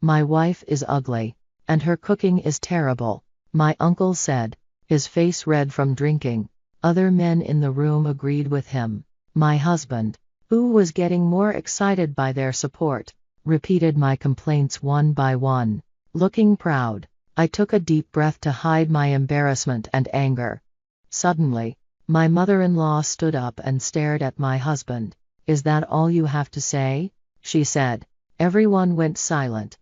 My wife is ugly. And her cooking is terrible, my uncle said, his face red from drinking. Other men in the room agreed with him. My husband, who was getting more excited by their support, repeated my complaints one by one. Looking proud, I took a deep breath to hide my embarrassment and anger. Suddenly, my mother-in-law stood up and stared at my husband. Is that all you have to say? She said. Everyone went silent.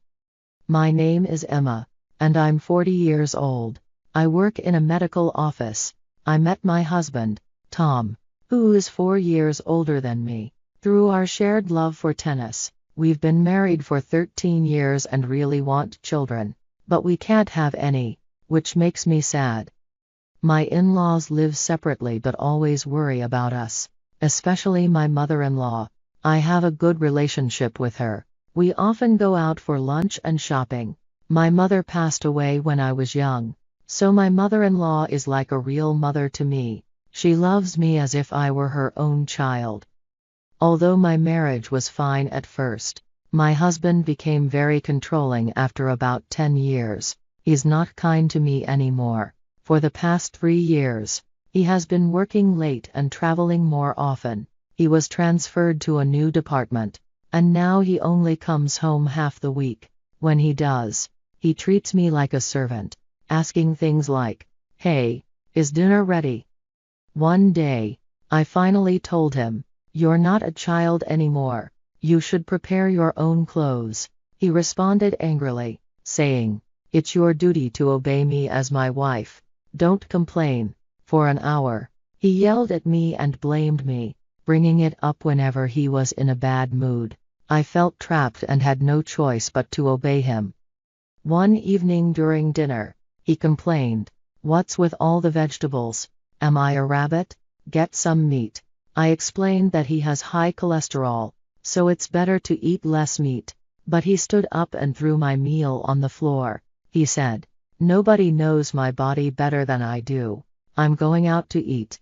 My name is Emma, and I'm 40 years old. I work in a medical office. I met my husband, Tom, who is 4 years older than me, through our shared love for tennis. We've been married for 13 years and really want children, but we can't have any, which makes me sad. My in-laws live separately but always worry about us, especially my mother-in-law. I have a good relationship with her. We often go out for lunch and shopping. My mother passed away when I was young, so my mother-in-law is like a real mother to me. She loves me as if I were her own child. Although my marriage was fine at first, my husband became very controlling after about 10 years. He's not kind to me anymore. For the past 3 years, he has been working late and traveling more often. He was transferred to a new department, and now he only comes home half the week. When he does, he treats me like a servant, asking things like, "Hey, is dinner ready?" One day, I finally told him, "You're not a child anymore. You should prepare your own clothes." He responded angrily, saying, "It's your duty to obey me as my wife. Don't complain." For an hour, he yelled at me and blamed me, bringing it up whenever he was in a bad mood. I felt trapped and had no choice but to obey him. One evening during dinner, he complained, "What's with all the vegetables? Am I a rabbit? Get some meat." I explained that he has high cholesterol, so it's better to eat less meat. But he stood up and threw my meal on the floor. He said, "Nobody knows my body better than I do. I'm going out to eat."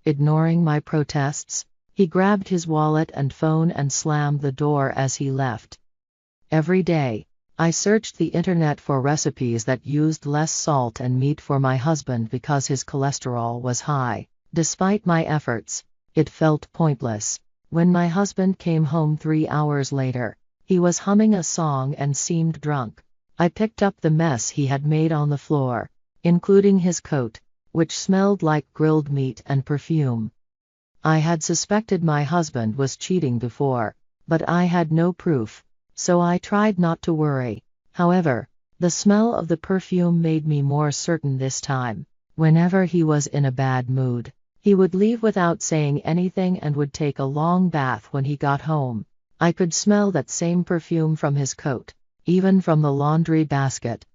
Ignoring my protests, he grabbed his wallet and phone and slammed the door as he left. Every day, I searched the internet for recipes that used less salt and meat for my husband because his cholesterol was high. Despite my efforts, it felt pointless. When my husband came home 3 hours later, he was humming a song and seemed drunk. I picked up the mess he had made on the floor, including his coat, which smelled like grilled meat and perfume. I had suspected my husband was cheating before, but I had no proof, so I tried not to worry. However, the smell of the perfume made me more certain this time. Whenever he was in a bad mood, he would leave without saying anything and would take a long bath when he got home. I could smell that same perfume from his coat, even from the laundry basket.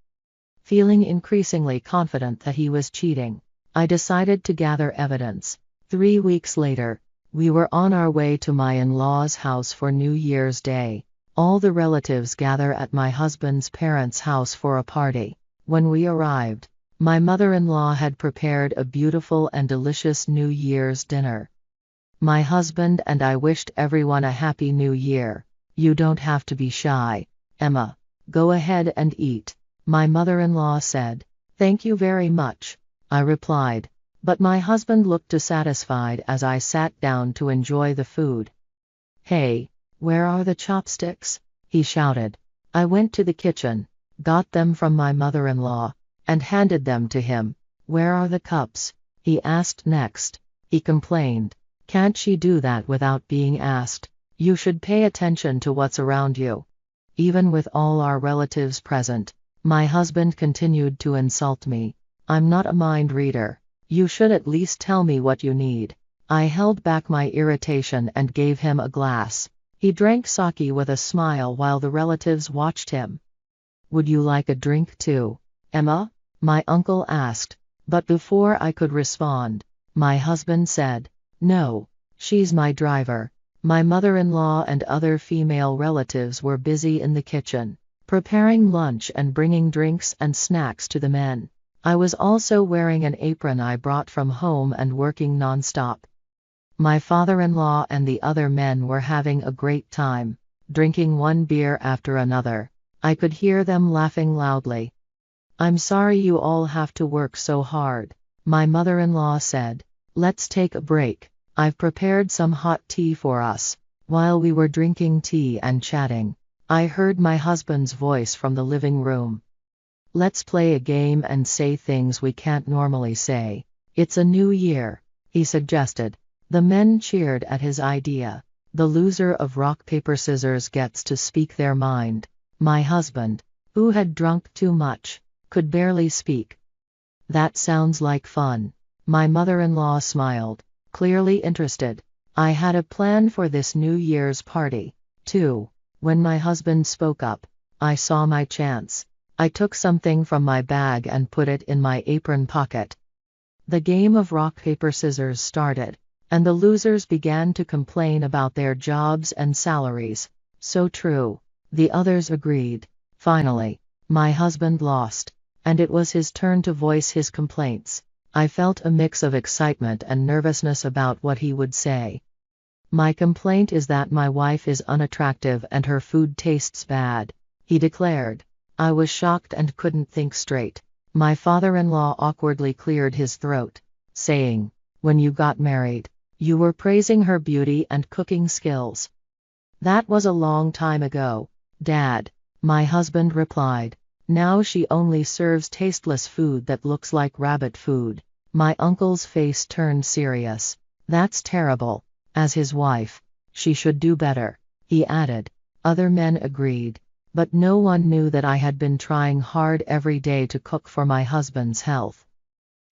Feeling increasingly confident that he was cheating, I decided to gather evidence. 3 weeks later, we were on our way to my in-laws' house for New Year's Day. All the relatives gather at my husband's parents' house for a party. When we arrived, my mother-in-law had prepared a beautiful and delicious New Year's dinner. My husband and I wished everyone a Happy New Year. "You don't have to be shy, Emma. Go ahead and eat," my mother-in-law said. "Thank you very much," I replied. But my husband looked dissatisfied as I sat down to enjoy the food. "Hey, where are the chopsticks?" he shouted. I went to the kitchen, got them from my mother-in-law, and handed them to him. "Where are the cups?" he asked next. He complained, "Can't she do that without being asked? You should pay attention to what's around you." Even with all our relatives present, my husband continued to insult me. "I'm not a mind reader. You should at least tell me what you need." I held back my irritation and gave him a glass. He drank sake with a smile while the relatives watched him. "Would you like a drink too, Emma?" my uncle asked. But before I could respond, my husband said, "No, she's my driver." My mother-in-law and other female relatives were busy in the kitchen, preparing lunch and bringing drinks and snacks to the men. I was also wearing an apron I brought from home and working non-stop. My father-in-law and the other men were having a great time, drinking one beer after another. I could hear them laughing loudly. I'm sorry you all have to work so hard, my mother-in-law said. Let's take a break. I've prepared some hot tea for us. While we were drinking tea and chatting, I heard my husband's voice from the living room. Let's play a game and say things we can't normally say. It's a new year, he suggested. The men cheered at his idea. The loser of rock paper scissors gets to speak their mind. My husband, who had drunk too much, could barely speak. That sounds like fun. My mother-in-law smiled, clearly interested. I had a plan for this New Year's party, too. When my husband spoke up, I saw my chance. I took something from my bag and put it in my apron pocket. The game of rock paper scissors started, and the losers began to complain about their jobs and salaries. So true, the others agreed. Finally, my husband lost, and it was his turn to voice his complaints. I felt a mix of excitement and nervousness about what he would say. My complaint is that my wife is unattractive and her food tastes bad, he declared. I was shocked and couldn't think straight. My father-in-law awkwardly cleared his throat, saying, "When you got married, you were praising her beauty and cooking skills." "That was a long time ago, Dad," my husband replied. "Now she only serves tasteless food that looks like rabbit food." My uncle's face turned serious. "That's terrible. As his wife, she should do better," he added. Other men agreed, but no one knew that I had been trying hard every day to cook for my husband's health.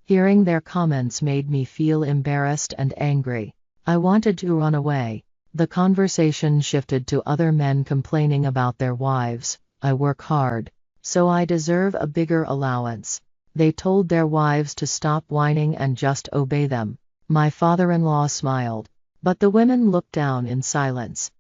Hearing their comments made me feel embarrassed and angry. I wanted to run away. The conversation shifted to other men complaining about their wives. "I work hard, so I deserve a bigger allowance." They told their wives to stop whining and just obey them. My father-in-law smiled, but the women looked down in silence.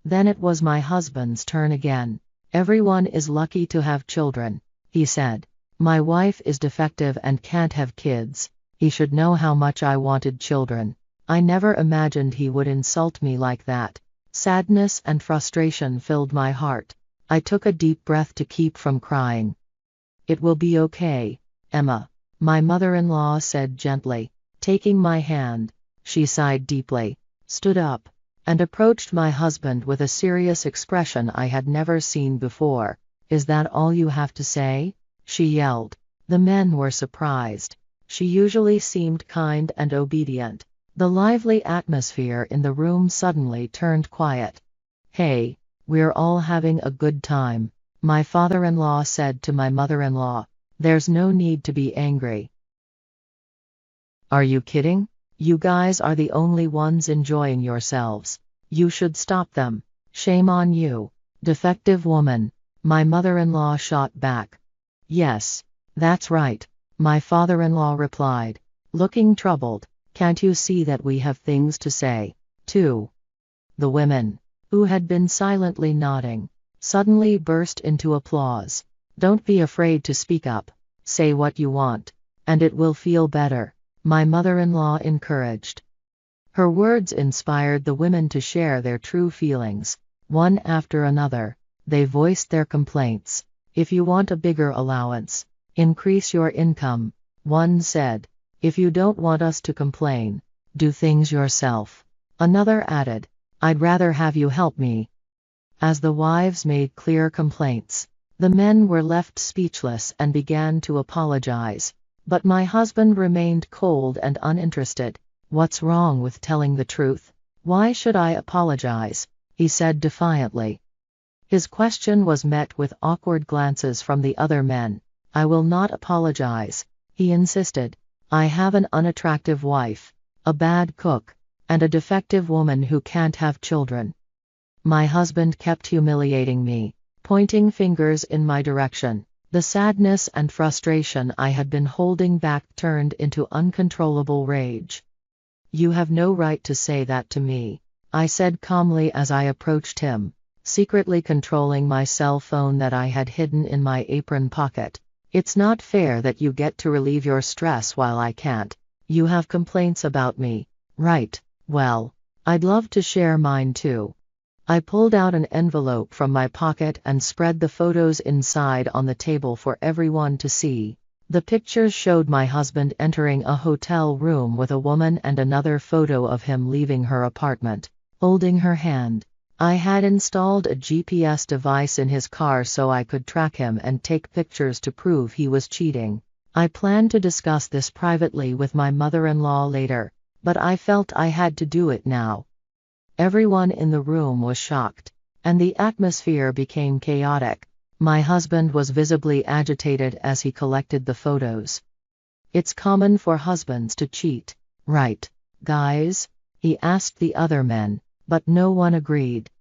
Then it was my husband's turn again. "Everyone is lucky to have children," he said. "My wife is defective and can't have kids. He should know how much I wanted children." I never imagined he would insult me like that. Sadness and frustration filled my heart. I took a deep breath to keep from crying. "It will be okay, Emma," my mother-in-law said gently, taking my hand. She sighed deeply, stood up, and approached my husband with a serious expression I had never seen before. "Is that all you have to say?" she yelled. The men were surprised. She usually seemed kind and obedient. The lively atmosphere in the room suddenly turned quiet. "Hey, we're all having a good time," my father-in-law said to my mother-in-law. "There's no need to be angry." "Are you kidding? You guys are the only ones enjoying yourselves. You should stop them. Shame on you, defective woman," my mother-in-law shot back. "Yes, that's right," my father-in-law replied, looking troubled. "Can't you see that we have things to say, too?" The women, who had been silently nodding, suddenly burst into applause. "Don't be afraid to speak up. Say what you want, and it will feel better," my mother-in-law encouraged. Her words inspired the women to share their true feelings. One after another, they voiced their complaints. "If you want a bigger allowance, increase your income," one said. "If you don't want us to complain, do things yourself," another added. "I'd rather have you help me." As the wives made clear complaints, the men were left speechless and began to apologize. But my husband remained cold and uninterested. "What's wrong with telling the truth? Why should I apologize?" he said defiantly. His question was met with awkward glances from the other men. "I will not apologize," he insisted. "I have an unattractive wife, a bad cook, and a defective woman who can't have children." My husband kept humiliating me, pointing fingers in my direction. The sadness and frustration I had been holding back turned into uncontrollable rage. "You have no right to say that to me," I said calmly as I approached him, secretly controlling my cell phone that I had hidden in my apron pocket. "It's not fair that you get to relieve your stress while I can't. You have complaints about me, right? Well, I'd love to share mine too." I pulled out an envelope from my pocket and spread the photos inside on the table for everyone to see. The pictures showed my husband entering a hotel room with a woman and another photo of him leaving her apartment, holding her hand. I had installed a GPS device in his car so I could track him and take pictures to prove he was cheating. I planned to discuss this privately with my mother-in-law later, but I felt I had to do it now. Everyone in the room was shocked, and the atmosphere became chaotic. My husband was visibly agitated as he collected the photos. "It's common for husbands to cheat, right, guys?" he asked the other men, but no one agreed.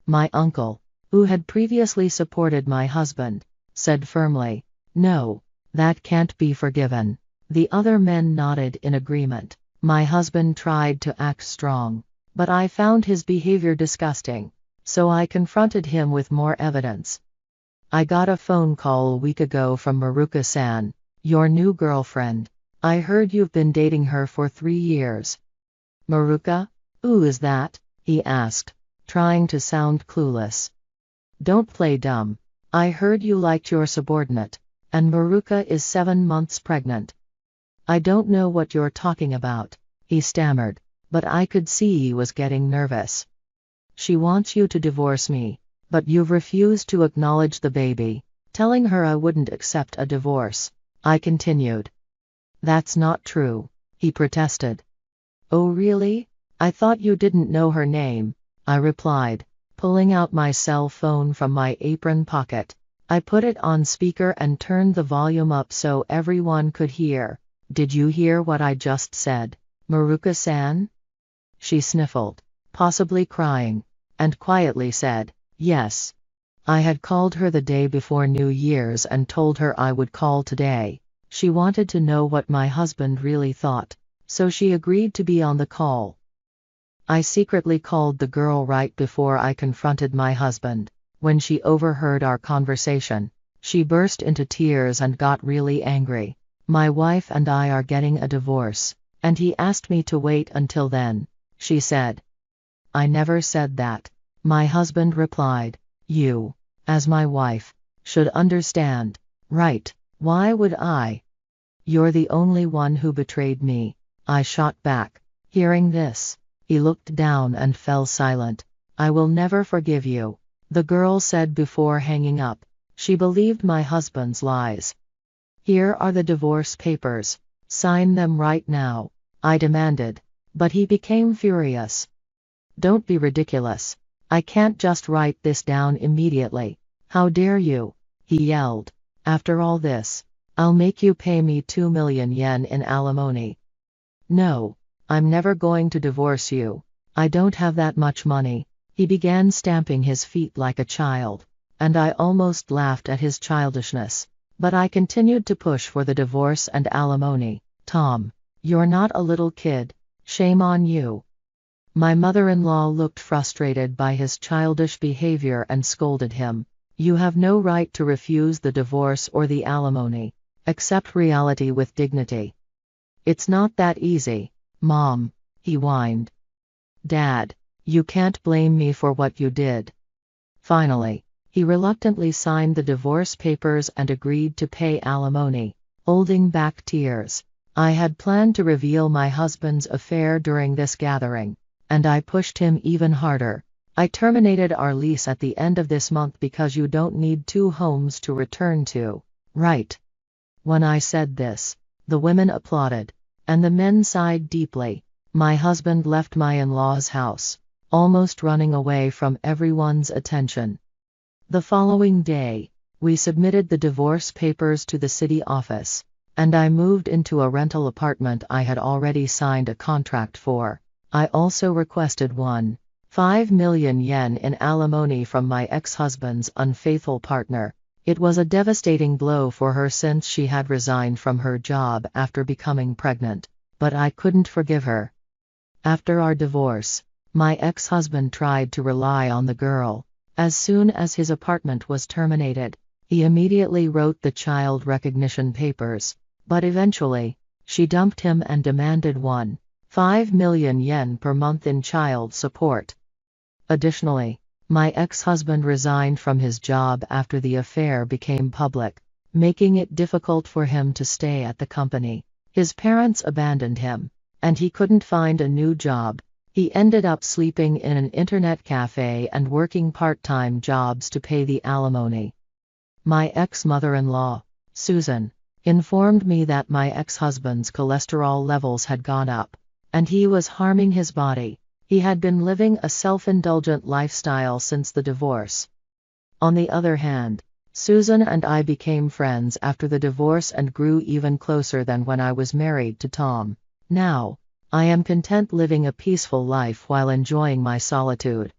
My uncle, who had previously supported my husband, said firmly, "No, that can't be forgiven." The other men nodded in agreement. My husband tried to act strong, but I found his behavior disgusting, so I confronted him with more evidence. "I got a phone call a week ago from Maruka-san, your new girlfriend. I heard you've been dating her for 3 years. "Maruka? Who is that?" he asked, trying to sound clueless. "Don't play dumb. I heard you liked your subordinate, and Maruka is 7 months pregnant." "I don't know what you're talking about," he stammered, but I could see he was getting nervous. "She wants you to divorce me, but you've refused to acknowledge the baby, telling her I wouldn't accept a divorce," I continued. "That's not true," he protested. "Oh really? I thought you didn't know her name," I replied, pulling out my cell phone from my apron pocket. I put it on speaker and turned the volume up so everyone could hear. "Did you hear what I just said, Maruka-san?" She sniffled, possibly crying, and quietly said, "Yes." I had called her the day before New Year's and told her I would call today. She wanted to know what my husband really thought, so she agreed to be on the call. I secretly called the girl right before I confronted my husband. When she overheard our conversation, she burst into tears and got really angry. "My wife and I are getting a divorce, and he asked me to wait until then," she said. "I never said that," my husband replied. "You, as my wife, should understand, right? Why would I? You're the only one who betrayed me," I shot back. Hearing this, he looked down and fell silent. "I will never forgive you," the girl said before hanging up. She believed my husband's lies. "Here are the divorce papers. Sign them right now," I demanded, but he became furious. "Don't be ridiculous. I can't just write this down immediately. How dare you?" he yelled. "After all this, I'll make you pay me 2 million yen in alimony." "No, I'm never going to divorce you. I don't have that much money." He began stamping his feet like a child, and I almost laughed at his childishness. But I continued to push for the divorce and alimony. "Tom, you're not a little kid. Shame on you." My mother-in-law looked frustrated by his childish behavior and scolded him. "You have no right to refuse the divorce or the alimony. Accept reality with dignity." "It's not that easy, Mom," he whined. "Dad, you can't blame me for what you did." Finally, he reluctantly signed the divorce papers and agreed to pay alimony, holding back tears. I had planned to reveal my husband's affair during this gathering, and I pushed him even harder. "I terminated our lease at the end of this month because you don't need 2 homes to return to, right?" When I said this, the women applauded, and the men sighed deeply. My husband left my in-laws' house, almost running away from everyone's attention. The following day, we submitted the divorce papers to the city office, and I moved into a rental apartment I had already signed a contract for. I also requested 1.5 million yen in alimony from my ex-husband's unfaithful partner. It was a devastating blow for her since she had resigned from her job after becoming pregnant, but I couldn't forgive her. After our divorce, my ex-husband tried to rely on the girl. As soon as his apartment was terminated, he immediately wrote the child recognition papers, but eventually, she dumped him and demanded 1.5 million yen per month in child support. Additionally, My ex-husband resigned from his job after the affair became public, making it difficult for him to stay at the company. His parents abandoned him, and he couldn't find a new job. He ended up sleeping in an internet cafe and working part-time jobs to pay the alimony. My ex-mother-in-law, Susan, informed me that my ex-husband's cholesterol levels had gone up, and he was harming his body. He had been living a self-indulgent lifestyle since the divorce. On the other hand, Susan and I became friends after the divorce and grew even closer than when I was married to Tom. Now, I am content living a peaceful life while enjoying my solitude.